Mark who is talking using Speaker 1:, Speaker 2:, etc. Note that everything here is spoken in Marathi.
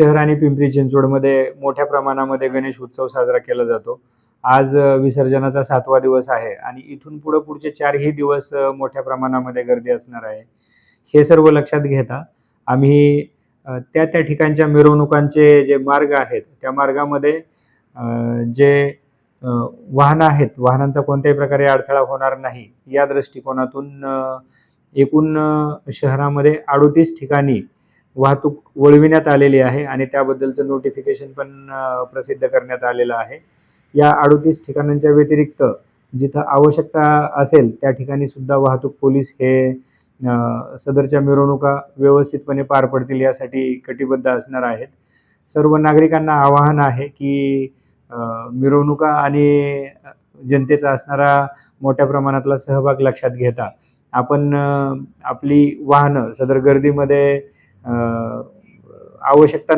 Speaker 1: शहर आणि पिंपरी चिंचवडमध्ये मोठ्या प्रमाणामध्ये गणेश उत्सव साजरा केला जातो. आज विसर्जनाचा 7वा दिवस आहे आणि इथून पुढचे 4ही दिवस मोठ्या प्रमाणामध्ये गर्दी असणार आहे. हे सर्व लक्षात घेता आम्ही त्या ठिकाणच्या मिरवणुकांचे जे मार्ग आहेत, त्या मार्गामध्ये जे वाहनं आहेत, वाहनांचा कोणत्याही प्रकारे अडथळा होणार नाही, या दृष्टिकोनातून एकूण शहरामध्ये 38 ठिकाणी वाहतूक वळविण्यात आलेली आहे आणि त्याबद्दलचं नोटिफिकेशन पण प्रसिद्ध करण्यात आलेलं आहे. या 38 ठिकाणांच्या व्यतिरिक्त जिथं आवश्यकता असेल त्या ठिकाणी सुद्धा वाहतूक पोलीस हे सदरच्या मिरवणुका व्यवस्थितपणे पार पडतील यासाठी कटिबद्ध असणार आहेत. सर्व नागरिकांना आवाहन आहे की मिरवणुका आणि जनतेचा असणारा मोठ्या प्रमाणातला सहभाग लक्षात घेता आपण आपली वाहनं सदर गर्दीमध्ये आवश्यकता